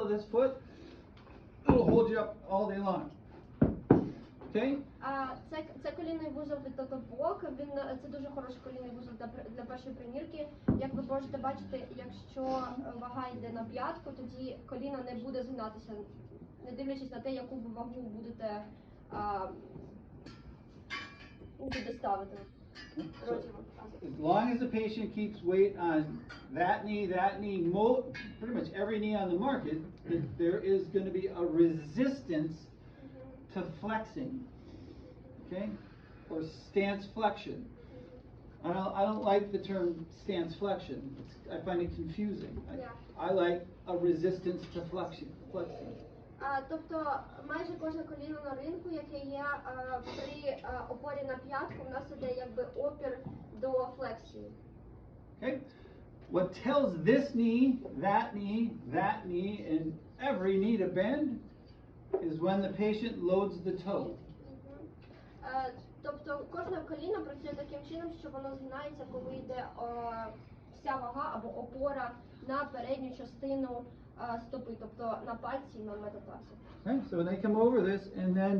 of this foot, it'll hold you up all day long. Okay? Це колінний вузол від бок, це дуже хороший колінний вузол для першої примірки. Як ви можете бачити, якщо вага йде на п'ятку, тоді коліна не буде згинатися, не дивлячись на те, яку ви вагу будете ставити. As long as the patient keeps weight on that knee, pretty much every knee on the market, there is going to be a resistance to flexing, okay, or stance flexion. I don't like the term stance flexion. I find it confusing. I like a resistance to flexing. Тобто майже кожне коліно на ринку, яке є при опорі на п'ятку, у нас іде якби опір до флексії. Okay? What tells this knee, and every knee to bend is when the patient loads the toe. Тобто кожне коліно працює таким чином, що воно згинається, коли йде вся вага або опора на передню частину стопи, тобто на пальці і на метапласі. Okay, so when they come over this and then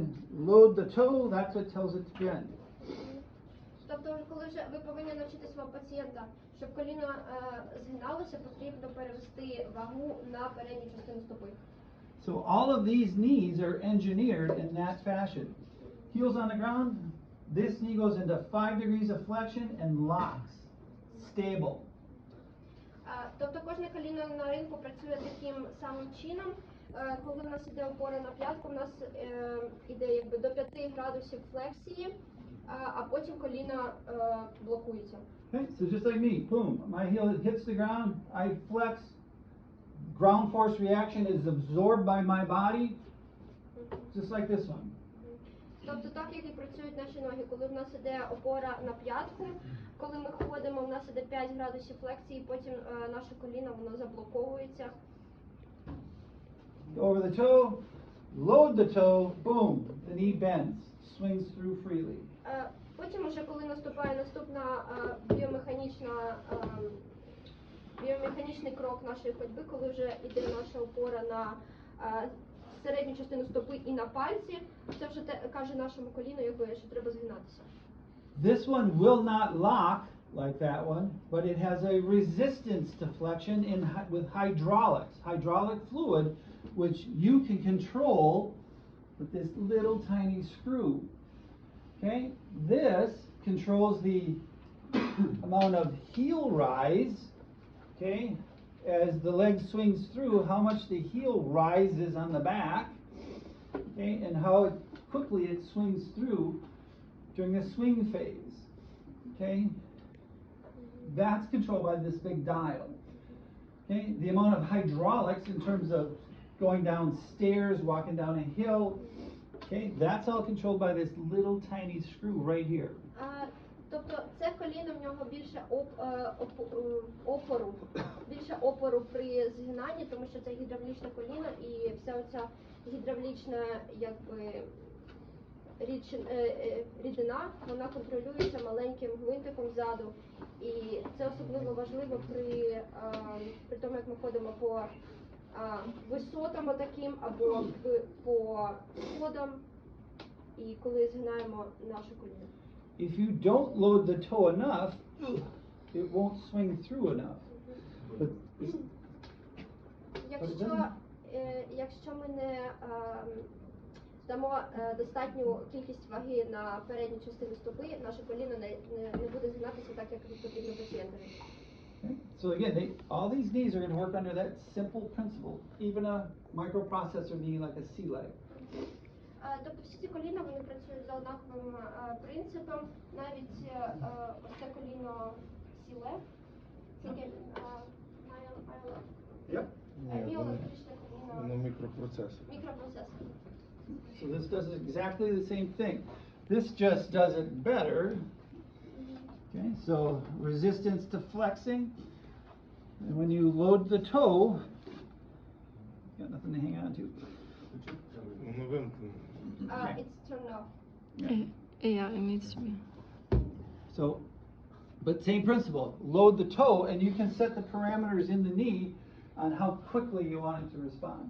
load the toe, that's what tells it to bend. Тобто, коли вже ви повинні навчити свого пацієнта, щоб коліно згиналося, потрібно перевести вагу на передню частину стопи. So all of these knees are engineered in that fashion. Heels on the ground, this knee goes into 5 degrees of flexion and locks. Stable. Тобто кожне коліно на ринку працює таким самим чином. Коли в нас іде опора на п'ятку, в нас іде якби до 5 градусів флексії, а потім коліна блокується. Okay, so just like me, boom, my heel hits the ground, I flex, ground force reaction is absorbed by my body, just like this one. Тобто так, як і працюють наші ноги, коли в нас іде опора на п'ятку, коли ми ходимо, в нас іде 5 градусів флексії, потім наше коліно, воно заблоковується. Over the toe, load the toe, boom, the knee bends, swings through freely. Потім уже, коли наступає наступна біомеханічний крок нашої ходьби, коли вже йде наша опора на середню частину стопи і на пальці, це вже каже нашому коліну, що треба згинатися. This one will not lock like that one, but it has a resistance to flexion with hydraulic fluid, which you can control with this little tiny screw. Okay, this controls the amount of heel rise, okay, as the leg swings through, how much the heel rises on the back, okay, and how quickly it swings through during the swing phase, okay. That's controlled by this big dial, okay. The amount of hydraulics in terms of going down stairs, walking down a hill, okay, that's all controlled by this little tiny screw right here. Тобто це коліно, в нього більше опору при згинанні, тому що це гідравлічне коліно, і вся оця гідравлічна якби рідина, вона контролюється маленьким гвинтиком ззаду. І це особливо важливо при тому, як ми ходимо по висотам отаким, або по сходам, і коли згинаємо наше коліно. If you don't load the toe enough, it won't swing through enough. But якщо ми не дамо достатню кількість ваги на передню частину стопи, наше коліно не буде згинатися так, як потрібно пацієнтові. So again, all these knees are going to work under that simple principle, even a microprocessor knee like a C-leg. Тобто всі ці коліна, вони працюють за однаковим принципом, навіть ось це коліно C-leg, тільки біоелектричне коліно. Мікропроцесор. So this does exactly the same thing. This just does it better. Okay, so resistance to flexing. And when you load the toe, you got nothing to hang on to. It's turned off. Yeah, it needs to be. So, but same principle. Load the toe, and you can set the parameters in the knee on how quickly you want it to respond.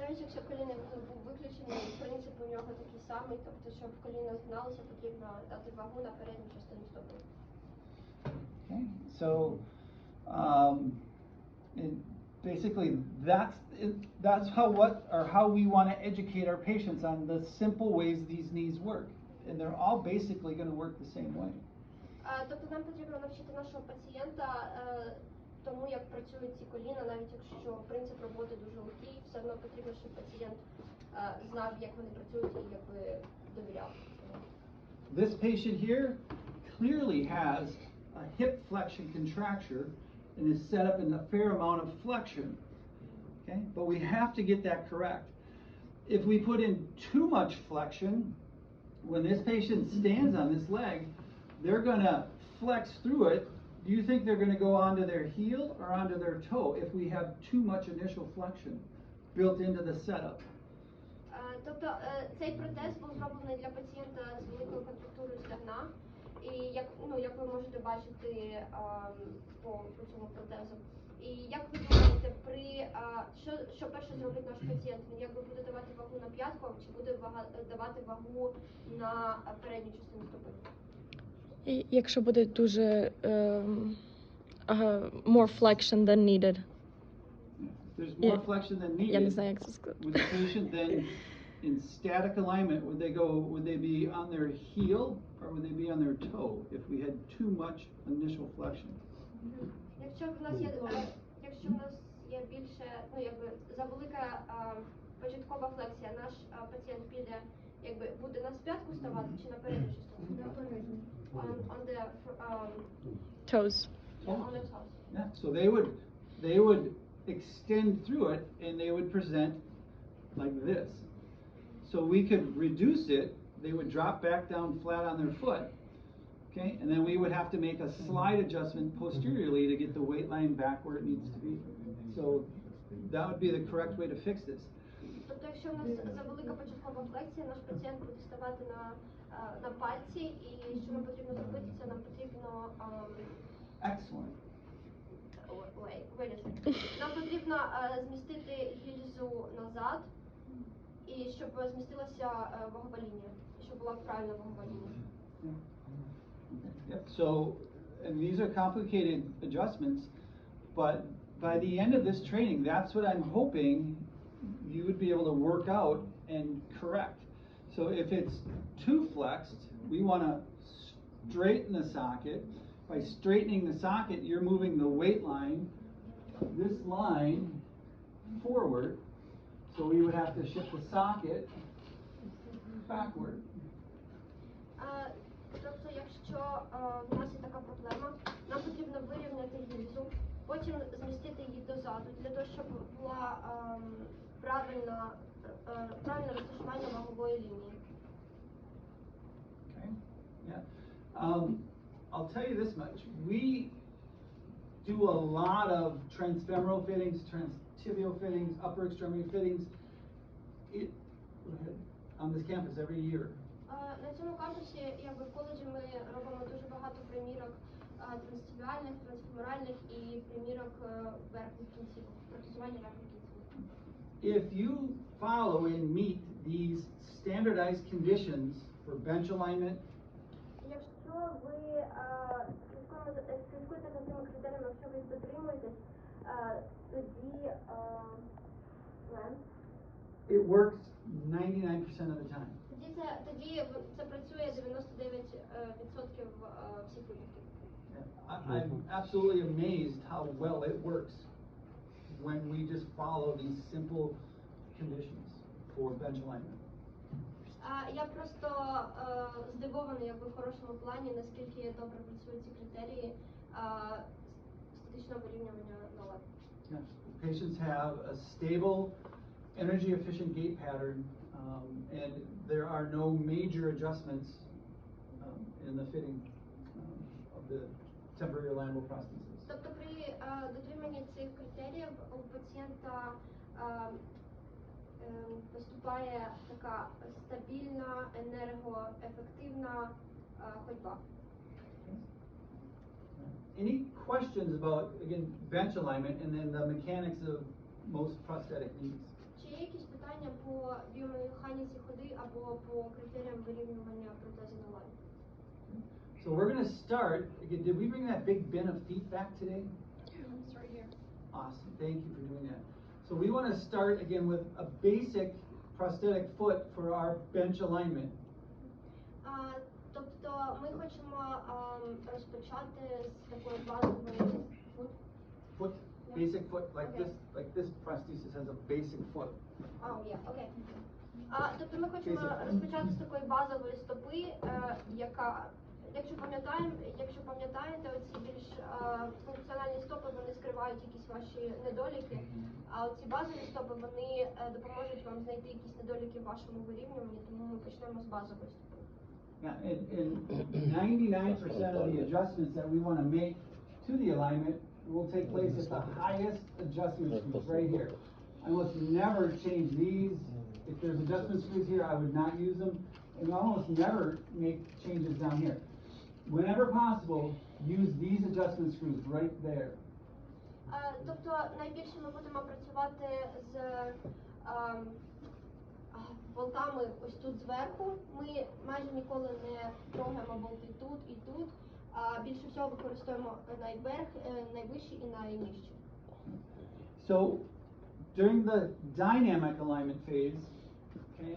Навіть якщо коліно був виключений, принцип у нього такий самий, тобто, щоб коліно згиналося, потрібно дати вагу на передню частину стопи. Okay, so basically that's how we want to educate our patients on the simple ways these knees work, and they're all basically going to work the same way. Тобто нам потрібно навчити нашого пацієнта тому, як працюють ці коліна, навіть якщо принцип роботи дуже легкий, все одно потрібно, щоб пацієнт знав, як вони працюють і якби довіряв. This patient here clearly has a hip flexion contracture and is set up in a fair amount of flexion. Okay, but we have to get that correct. If we put in too much flexion, when this patient stands on this leg, they're going to flex through it. Do you think they're going to go onto their heel or onto their toe if we have too much initial flexion built into the setup? Тобто цей протез був зроблений для пацієнта з великою контрактурою стегна. І як ви можете бачити по цьому протезу. І як ви думаєте, що перше зробить наш пацієнт? Він якби буде давати вагу на п'ятку, чи буде давати вагу на передню частину стопи? І якщо буде дуже more flexion than needed. There's more flexion than needed. Я не знаю, як це сказати. With the patient, then in static alignment, would they be on their heel or would they be on their toe if we had too much initial flexion? Якщо в нас є більше, якби завелика початкова флексія, наш пацієнт піде, якби буде на п'ятку ставати чи на передню частину? На передню. On the Toes. Yeah, on the toes. Yeah, so they would extend through it and they would present like this. So we could reduce it, they would drop back down flat on their foot, okay, and then we would have to make a slide adjustment posteriorly to get the weight line back where it needs to be. So that would be the correct way to fix this. Тобто, якщо в нас завелика початкова флексія, наш пацієнт буде ставати на пальці, і що нам потрібно зробити, це нам потрібно Excellent. Wait a second. Нам потрібно змістити гільзу назад, і щоб змістилася вагова лінія, щоб була правильна вагова лінія. Yep. So, and these are complicated adjustments, but by the end of this training, that's what I'm hoping you would be able to work out and correct. So if it's too flexed, we want to straighten the socket. By straightening the socket, you're moving the weight line, this line, forward. So we would have to shift the socket backward. Тобто, якщо в нас є така проблема, нам потрібно вирівняти гільзу, потім змістити її дозаду, для того, щоб була правильне розташування вагової лінії. Okay. Yeah. I'll tell you this much. We do a lot of transfemoral fittings, transtibial fittings, upper extremity fittings on this campus every year. На цьому кампусі, якби в коледжі, ми робимо дуже багато примірок трансстібіальних, трансфеморальних і примірок верхніх кінцівок, протезування верхніх кінцівок. If you follow and meet these standardized conditions for bench alignment, якщо ви слідкуєте за цими критеріями, якщо ви їх дотримуєтесь, тоді it works 99% of the time. Тоді це працює 99% всіх випадків. I'm absolutely amazed how well it works when we just follow these simple conditions for bench alignment. Я просто здивований, якби в хорошому плані, наскільки добре працюють ці критерії статичного вирівнювання ног. Yes. Patients have a stable, energy efficient gait pattern, and there are no major adjustments in the fitting of the temporary alignable prosthesis. Тобто при дотриманні цих критеріїв у пацієнта наступає така стабільна, енергоефективна ходьба. any questions about, again, bench alignment and then the mechanics of most prosthetic knees? Чи є якісь питання по біомеханіці ходи або по критеріям вирівнювання протезів на лаві? So we're going to start, again, did we bring that big bin of feet back today? It's right here. Awesome, thank you for doing that. So we want to start again with a basic prosthetic foot for our bench alignment. Тобто ми хочемо розпочати з такої базової Foot, Yeah. basic foot, like Okay. this prosthesis has a basic foot. Окей. Тобто ми хочемо розпочати з такої базової стопи, яка, якщо пам'ятаєте, оці більш функціональні стопи, вони скривають якісь ваші недоліки, а оці базові стопи, вони допоможуть вам знайти якісь недоліки в вашому вирівнюванні, тому ми почнемо з базової стопи. Yeah, and 99% of the adjustments that we want to make to the alignment will take place at the highest adjustment screws right here. I almost never change these. If there's adjustment screws here, I would not use them, and I almost never make changes down here. Whenever possible, use these adjustment screws right there. Тобто найбільше ми будемо працювати з болтами ось тут зверху. Ми майже ніколи не трогаємо болти тут і тут. Більше всього використовуємо найвищі і найнижчі. So, during the dynamic alignment phase, okay,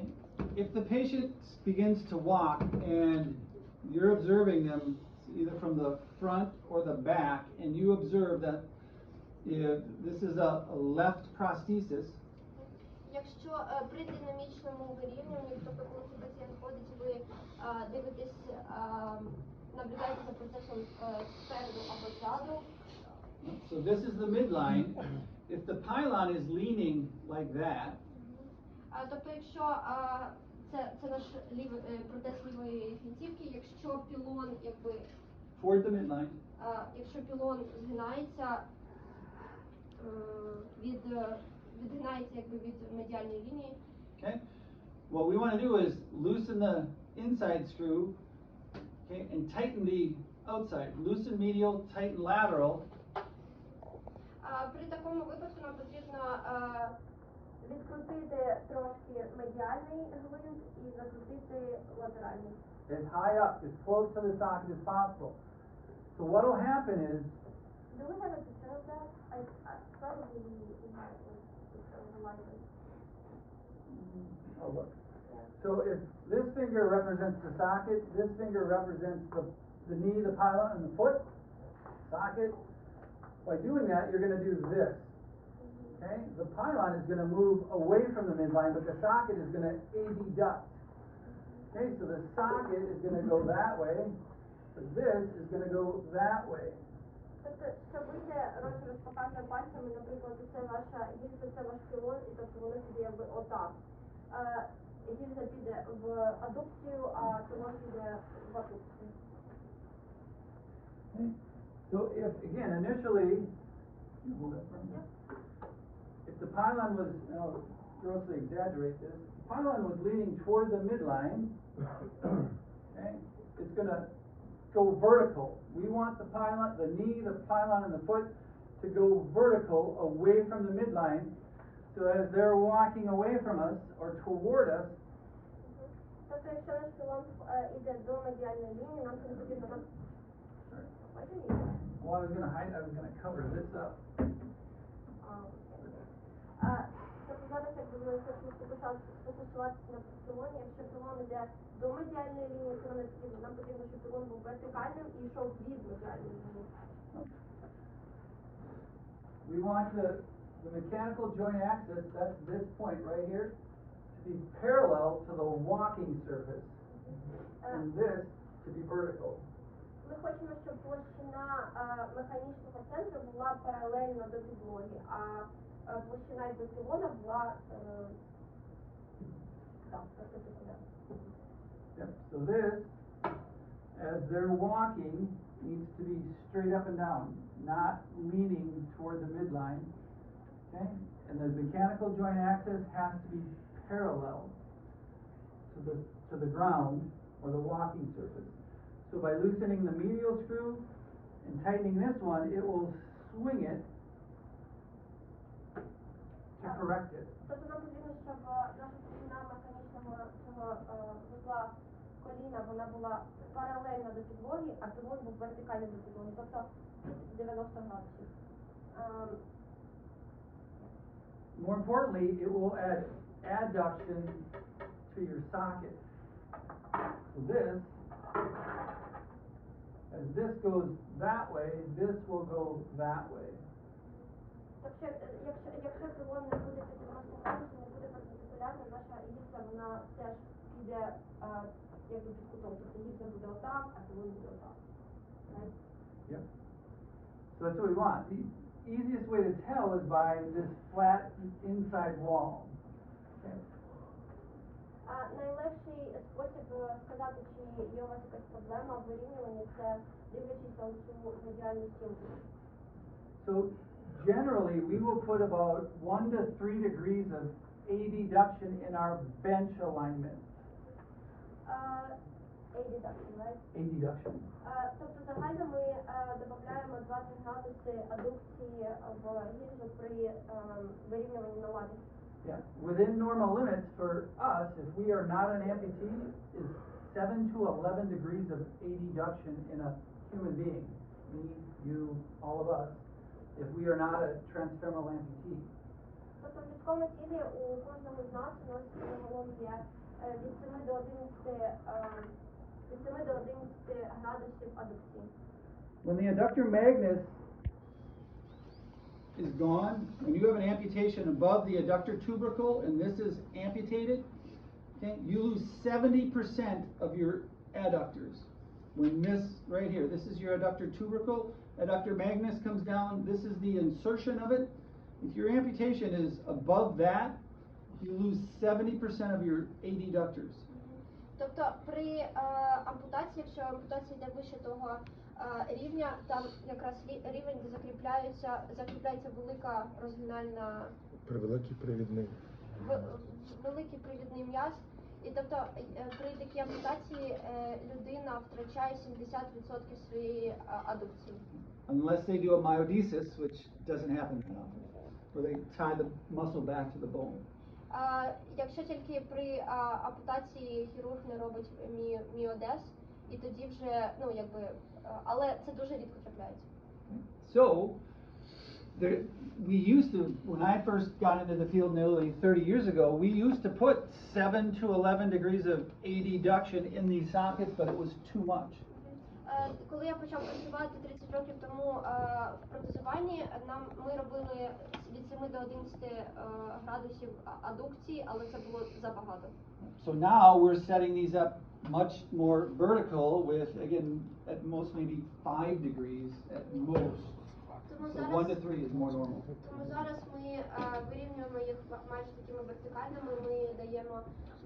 if the patient begins to walk and you're observing them either from the front or the back, and you observe that if this is a left prosthesis, Якщо при динамічному вирівнюванні, тобто коли цей пацієнт ходить, ви дивитесь, наблюдаєте за процесом спереду або ззаду. so this is the midline. If the pylon is leaning like that, Тобто, якщо це наш протез лівої кінцівки, якщо пілон toward the midline, якщо пілон згинається відгинається від медіальної лінії, okay, what we want to do is loosen the inside screw, okay, and tighten the outside. Loosen medial, tighten lateral. При такому випадку нам потрібно відкрутити трошки медіальний гвинт і закрутити латеральний. As high up, as close to the socket as possible. So what will happen is, Do we have a picture of that? I probably we have a picture of the library. oh look. Yeah. So if this finger represents the socket, this finger represents the knee, the pylon, and the foot, socket. By doing that, you're going to do this. Okay? The pylon is going to move away from the midline, but the socket is going to abduct. Okay, so the socket is going to go that way, but this is going to go that way. Тобто, що вийде, розріз показує пальцями, наприклад, це ваша гільза, це ваш пілон, і тобто воно піде якби отак. Гільза піде в адукцію, а пілон піде в адукцію. Okay? So if, again, initially, you hold that for a minute. If the pylon was, I'll grossly exaggerate this, the pylon was leaning toward the midline, okay, it's going to go vertical. We want the pylon, the knee, the pylon, and the foot to go vertical away from the midline, so as they're walking away from us or toward us, Тобто, якщо наш пілон іде до медіальної лінії, нам не потрібно так. well, I was going to cover this up. Тобто зараз, якби ми хочемо сфокусуватися на пілоні, якщо пілон йде до медіальної лінії, то не потрібно. Нам потрібно, щоб пілон був вертикальним і йшов від медіальної лінії. We want the mechanical joint axis, that's this point right here, to be parallel to the walking surface, and this to be vertical. Ми хочемо, щоб площина механічного центру була паралельно до підлоги, а площина якби пілона була перпендикулярна. Yep. So this, as they're walking, needs to be straight up and down, not leaning toward the midline. Okay? And the mechanical joint axis has to be parallel to the ground or the walking surface. So by loosening the medial screw And tightening this one, it will swing it to correct it. Тобто нам потрібно, щоб наша сторона механічного цього вузла коліна, вона була паралельна до підлоги, а пілон був вертикальний до підлоги, тобто 90 градусів. More importantly, it will add adduction to your socket. So this, as this goes that way, this will go that way. Якщо пілон не буде під 90 градусів, не буде перпендикулярна, наша гіпса, вона теж піде якби під кутом. Тобто гіпса буде отак, а пілон буде отак. Right? Yep. So that's what we want. The easiest way to tell is by this flat inside wall. Okay. Найлегший спосіб сказати, чи є у вас якась проблема в вирівнюванні, це дивлячись на цю медіальну стінку. So generally, we will put about 1 to 3 degrees of adduction in our bench alignment. Adduction, right? Adduction. Тобто загально ми додаємо 20 градуси адукції в гільзу при вирівнюванні на лаві. Yeah, within normal limits for us, if we are not an amputee, is 7 to 11 degrees of adduction in a human being. Me, you, all of us, if we are not a transfemoral amputee. Тобто в людському тілі у кожному з нас у нас загалом є від 7 до 11 градусів адукції. When the adductor magnus is gone, when you have an amputation above the adductor tubercle and this is amputated, okay, you lose 70% of your adductors. When this right here, this is your adductor tubercle, adductor magnus comes down, this is the insertion of it. If your amputation is above that, you lose 70% of your adductors. Тобто при ампутації, якщо ампутація йде вище того рівня, там якраз рівень, де закріпляється велика розгинальна... Великий привідний. Великий привідний м'яз. І тобто при такій ампутації людина втрачає 70% своєї адукції. Unless they do a myodesis, which doesn't happen that often, where they tie the muscle back to the bone. Якщо тільки при ампутації хірург не робить міодез, і тоді вже, ну якби, але це дуже рідко трапляється. So, we used to, when I first got into the field nearly 30 years ago, we used to put 7 to 11 degrees of adduction in these sockets, but it was too much. Коли я почав працювати 30 років тому в протезуванні, ми робили від 7 до 11 градусів адукції, але це було забагато. So now we're setting these up much more vertical with, again, at most maybe 5 degrees at most. So 1 to 3 is more normal. Тому зараз ми вирівнюємо їх майже такими вертикальними, ми даємо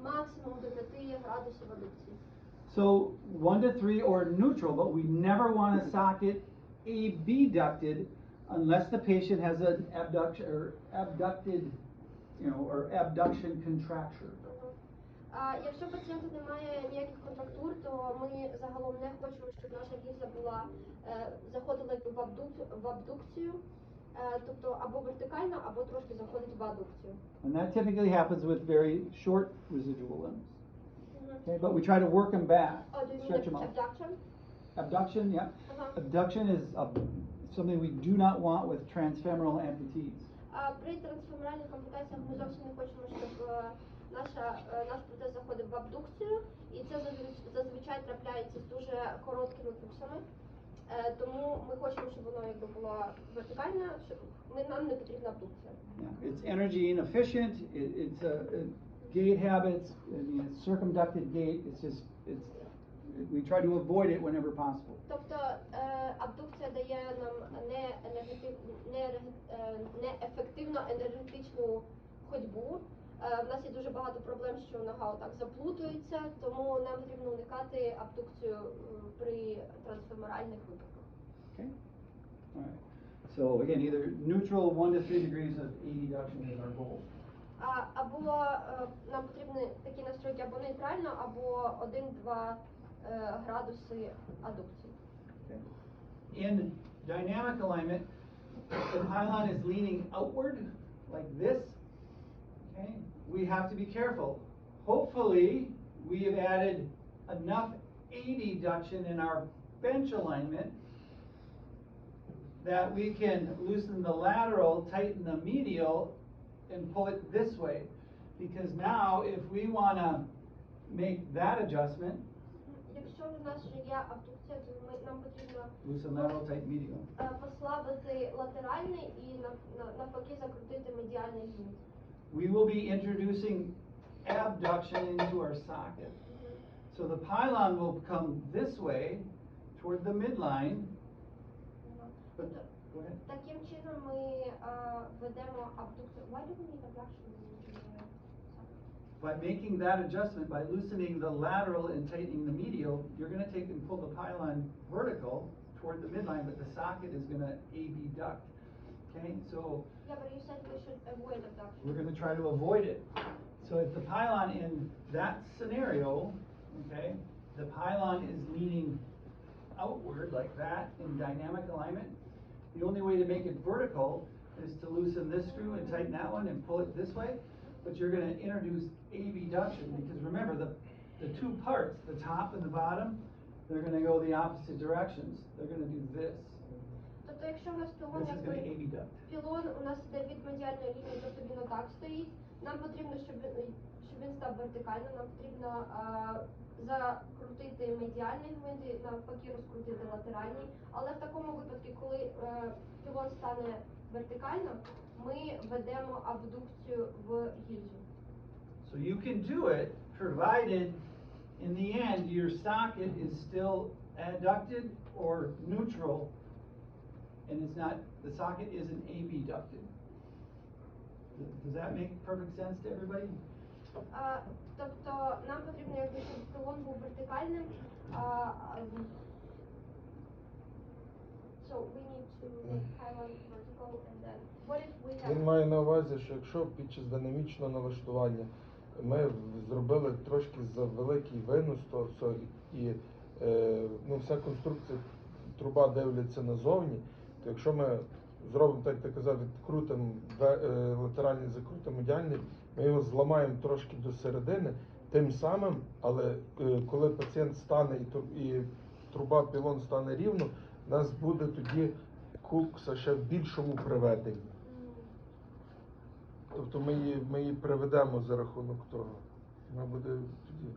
максимум до 5 градусів адукції. So 1 to 3 or neutral, but we never want a socket abducted unless the patient has an abduction or abducted, or abduction contracture. Якщо пацієнта немає ніяких контрактур, то ми загалом не хочемо, щоб наша гільза була заходила якби в абдукцію, тобто або вертикально, або трошки заходить в адукцію. And that typically happens with very short residual limbs. Okay, but we try to work them back, Oh, do you stretch them mean out. abduction? Abduction, yeah. Abduction is something we do not want with transfemoral amputees. При трансфеморальних ампутаціях ми зовсім не хочемо, щоб наш протез заходив в абдукцію, і це зазвичай трапляється з дуже короткими фуксами. Тому ми хочемо, щоб воно якби було вертикальне, щоб нам не потрібна абдукція. Yeah, it's energy inefficient. It's gait habits. I mean, it's circumducted gait. We try to avoid it whenever possible. Тобто абдукція дає нам неефективно енергетичну ходьбу. В нас є дуже багато проблем, що нога отак заплутується, тому нам потрібно уникати абдукцію при трансфеморальних випадках. Okay. All right. So again, either neutral 1 to 3 degrees of adduction is our goal. Або нам потрібні такі настройки або нейтрально, або 1-2 градуси адукції. Okay. In dynamic alignment, the pylon is leaning outward like this. Okay, we have to be careful. Hopefully, we have added enough adduction in our bench alignment that we can loosen the lateral, tighten the medial, and pull it this way. Because now, if we want to make that adjustment, Якщо в нас ще є абдукція, то нам потрібно loosen lateral, tighten medial. послабити латеральний і навпаки закрутити медіальний гвинт. We will be introducing abduction into our socket. So the pylon will come this way toward the midline. But, go ahead. Таким чином ми ведемо абдукцію. Why do we need abduction? By making that adjustment, by loosening the lateral and tightening the medial, you're going to take and pull the pylon vertical toward the midline, but the socket is going to abduct. Okay, so Yeah, but you said we should avoid abduction. we're going to try to avoid it. So if the pylon in that scenario, okay, the pylon is leaning outward like that in dynamic alignment, the only way to make it vertical is to loosen this screw and tighten that one and pull it this way. But you're going to introduce abduction because remember the two parts, the top and the bottom, they're going to go the opposite directions. They're going to do this. Тобто, якщо у нас пілон, This is going to abduct. пілон у нас іде від медіальної лінії, тобто він отак стоїть, нам потрібно, щоб він став вертикально, нам потрібно закрутити медіальний гвинт і навпаки розкрутити латеральний. Але в такому випадку, коли пілон стане вертикально, ми ведемо абдукцію в гільзу. So you can do it provided in the end your socket is still adducted or neutral and it's not, the socket isn't abducted. Does that make perfect sense to everybody? Тобто нам потрібно, якби, щоб пілон був вертикальним. So we need to make pylon vertical and then what if we have... Він має на увазі, що якщо під час динамічного налаштування ми зробили трошки за великий винос, то і вся конструкція труба дивляться назовні, то якщо ми зробимо, так як ти казав, відкрутимо латеральний, закрутимо медіальний, ми його зламаємо трошки до середини, тим самим, але коли пацієнт стане і труба, пілон стане рівно, у нас буде тоді кукса ще в більшому приведенні. Тобто ми її приведемо за рахунок того. Вона буде тоді.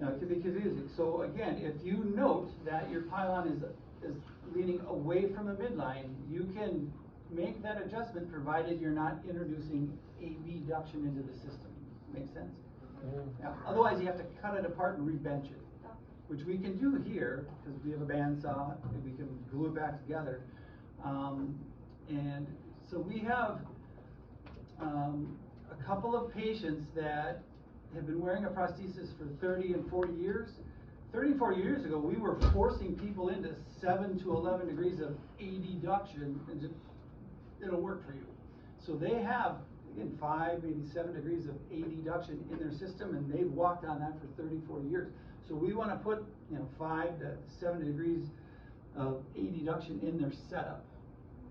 Now, it can be confusing. So again, if you note that your pylon is leaning away from the midline, you can make that adjustment provided you're not introducing abduction into the system. Make sense? Now, otherwise, you have to cut it apart and rebench it, which we can do here because we have a bandsaw and we can glue it back together. And so we have a couple of patients that have been wearing a prosthesis for 30 and 40 years. 30 and 40 years ago, we were forcing people into 7 to 11 degrees of adduction, and just, it'll work for you. So they have, again, 5, maybe 7 degrees of adduction in their system, and they've walked on that for 30, 40 years. So we want to put 5 to 7 degrees of adduction in their setup.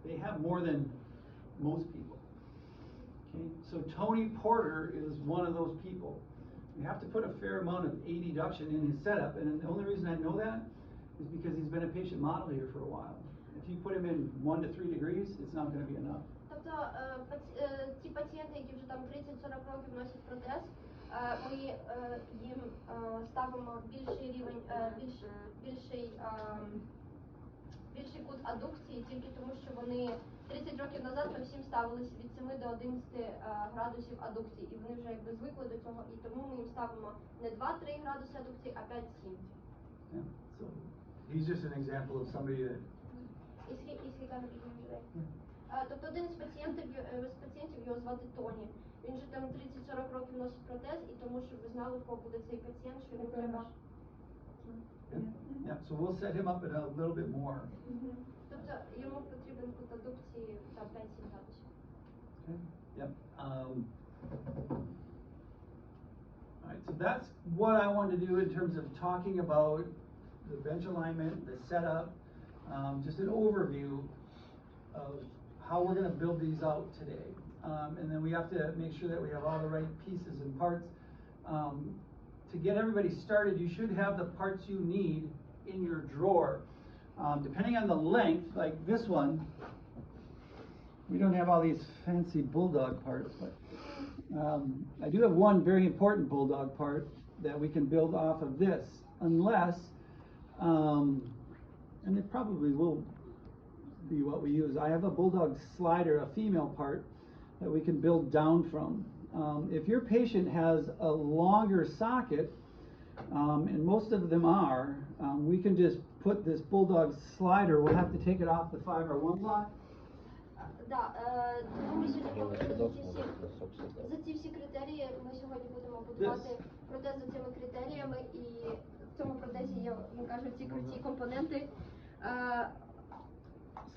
They have more than most people. Okay, so Tony Porter is one of those people. You have to put a fair amount of adduction in his setup, and the only reason I know that is because he's been a patient model here for a while. If you put him in 1 to 3 degrees, it's not going to be enough. Тобто ті пацієнти, які вже там 30-40 років носять протез, ми їм ставимо більший рівень, більший кут адукції тільки тому, що вони 30 років назад ми всім ставились від 7 до 11 градусів адукції, і вони вже якби звикли до цього, і тому ми їм ставимо не 2-3 градуси адукції, а 5-7. Yeah, so he's just an example of somebody that. Is he gonna be here today? Тобто один з пацієнтів його звати Тоні. Він же там 30-40 років носить протез, і тому, щоб ви знали, кого буде цей пацієнт, що він треба. Yeah, so we'll set him up at a little bit more. Тобто йому потрібен кут адукції та 5-7 градусів. Okay. Yep. Alright, so that's what I wanted to do in terms of talking about the bench alignment, the setup, just an overview of how we're gonna build these out today. And then we have to make sure that we have all the right pieces and parts. To get everybody started, you should have the parts you need in your drawer. Depending on the length, like this one, we don't have all these fancy bulldog parts, but I do have one very important bulldog part that we can build off of this, unless, and it probably will be what we use. I have a bulldog slider, a female part, that we can build down from. If your patient has a longer socket, and most of them are, we can just put this bulldog slider, we'll have to take it off the 5R1 block. Да, тому ми сьогодні поговорили за ці всі критерії. Ми сьогодні будемо будувати протез за цими критеріями, і в цьому протезі є, він каже, ці круті компоненти.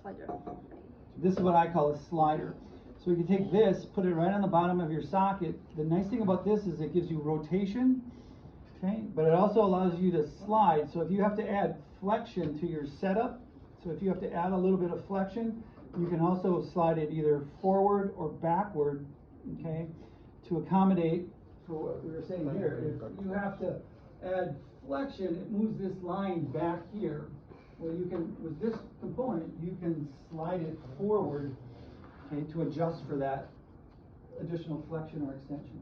Slider. This is what I call a slider. So we can take this, put it right on the bottom of your socket. The nice thing about this is it gives you rotation, okay? But it also allows you to slide. So if you have to add flexion to your setup, so if you have to add a little bit of flexion, you can also slide it either forward or backward, okay, to accommodate for what we were saying here. If you have to add flexion, it moves this line back here. Well, you can, with this component, you can slide it forward, okay, to adjust for that additional flexion or extension.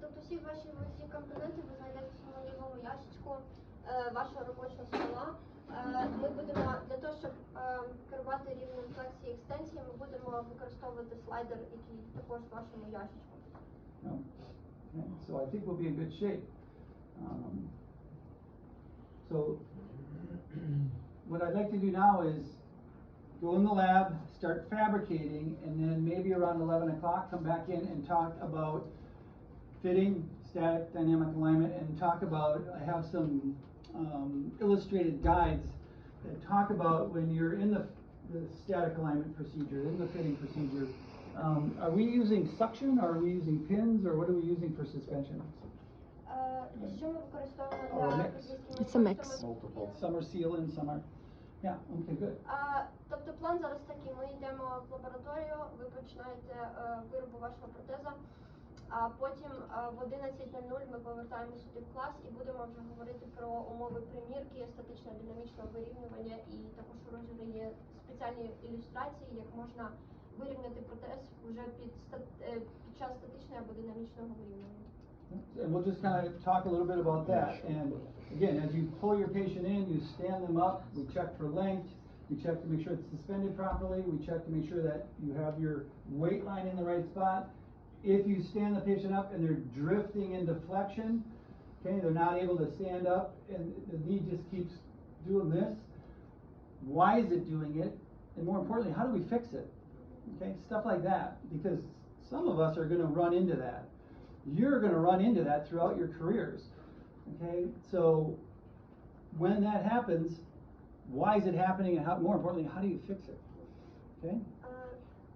Тобто всі ваші ці компоненти ви знайдете в своєму лівому ящичку вашого робочого стола. Ми будемо, для того, щоб керувати рівнем флексії і екстенсії, ми будемо використовувати слайдер, який також в вашому ящичку. Okay. So I think we'll be in good shape. So what I'd like to do now is go in the lab, start fabricating, and then maybe around 11 o'clock come back in and talk about fitting, static, dynamic alignment, and talk about, I have some illustrated guides that talk about when you're in the static alignment procedure, in the fitting procedure. Are we using suction, or are we using pins, or what are we using for suspension? Що ми використовуємо Or a для mix? підвіски? It's a mix. Some are seal and some are, yeah, okay, good. Тобто план зараз такий, ми йдемо в лабораторію, ви починаєте виробу вашого протеза, а потім в 11:00 ми повертаємося сюди в клас і будемо вже говорити про умови примірки, статичного динамічного вирівнювання, і також у розірі є спеціальні ілюстрації, як можна вирівняти протез вже під час статичного або динамічного вирівнювання. And we'll just kind of talk a little bit about that. And again, as you pull your patient in, you stand them up, we check for length, we check to make sure it's suspended properly, we check to make sure that you have your weight line in the right spot. If you stand the patient up and they're drifting into flexion, okay, they're not able to stand up and the knee just keeps doing this, why is it doing it? And more importantly, how do we fix it? Okay, stuff like that, because some of us are going to run into that. You're going to run into that throughout your careers. Okay, so when that happens, why is it happening, and how, more importantly, how do you fix it? Okay?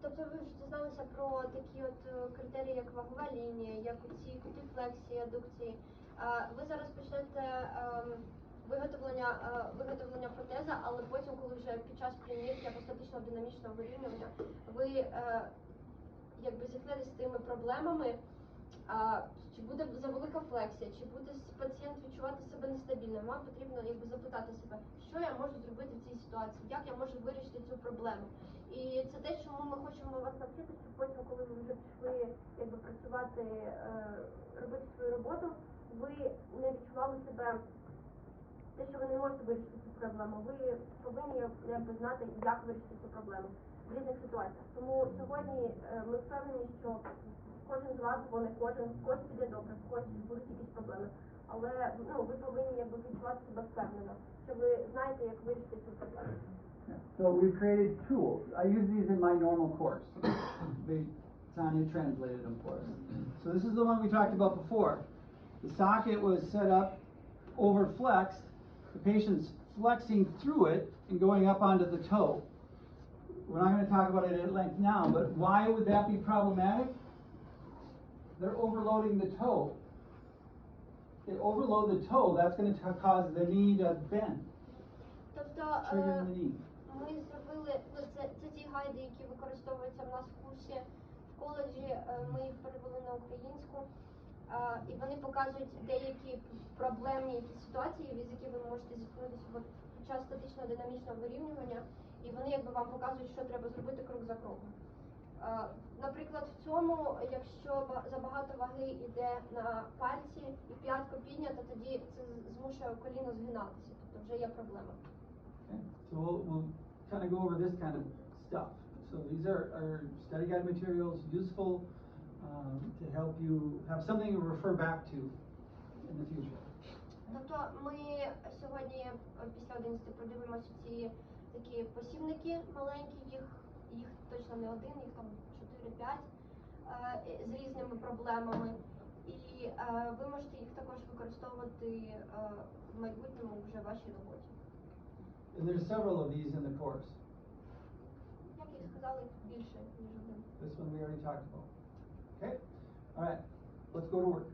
Тобто ви вже дізналися про такі от критерії, як вагова лінія, як оці кути флексії, адукції. Ви зараз почнете виготовлення протеза, але потім, коли вже під час примірки або статичного динамічного вирівнювання, ви якби зіткнетесь з тими проблемами, чи буде завелика флексія, чи буде пацієнт відчувати себе нестабільним. Вам потрібно якби запитати себе, що я можу зробити в цій ситуації, як я можу вирішити цю проблему. І це те, чому ми хочемо вас навчити, щоб потім, коли ви вже пішли якби працювати, робити свою роботу, ви не відчували себе, те, що ви не можете вирішити цю проблему. Ви повинні якби знати, як вирішити цю проблему в різних ситуаціях. Тому сьогодні ми впевнені, що кожен з вас, або не кожен, в когось піде добре, в когось будуть якісь проблеми. Але ви повинні якби відчувати себе впевнено, що ви знаєте, як вирішити цю проблему. So we've created tools. I use these in my normal course. Tanya translated them for us. So this is the one we talked about before. The socket was set up over flexed. The patient's flexing through it and going up onto the toe. We're not going to talk about it at length now, but why would that be problematic? they're overloading the toe. They overload the toe, that's going to cause the knee to bend, Тобто triggering the knee. ми зробили, ну це ті гайди, які використовуються в нас в курсі в коледжі, ми їх перевели на українську, і вони показують деякі проблемні якісь ситуації, з якими ви можете зіткнутися під час статичного динамічного вирівнювання, і вони якби вам показують, що треба зробити крок за кроком. Наприклад, в цьому, якщо забагато ваги йде на пальці і п'ятку піднято, тоді це змушує коліно згинатися, тобто вже є проблема. Okay. So we'll kind of go over this kind of stuff. So these are study guide materials, useful to help you have something to refer back to in the future. Тобто ми сьогодні після 11 подивимося ці такі посібники маленькі, їх точно не один, їх там 4-5 з різними проблемами. І ви можете їх також використовувати в майбутньому вже в вашій роботі. And there's several of these in the course. Як і сказали, більше, ніж один. This one we already talked about. Okay? All right. Let's go to work.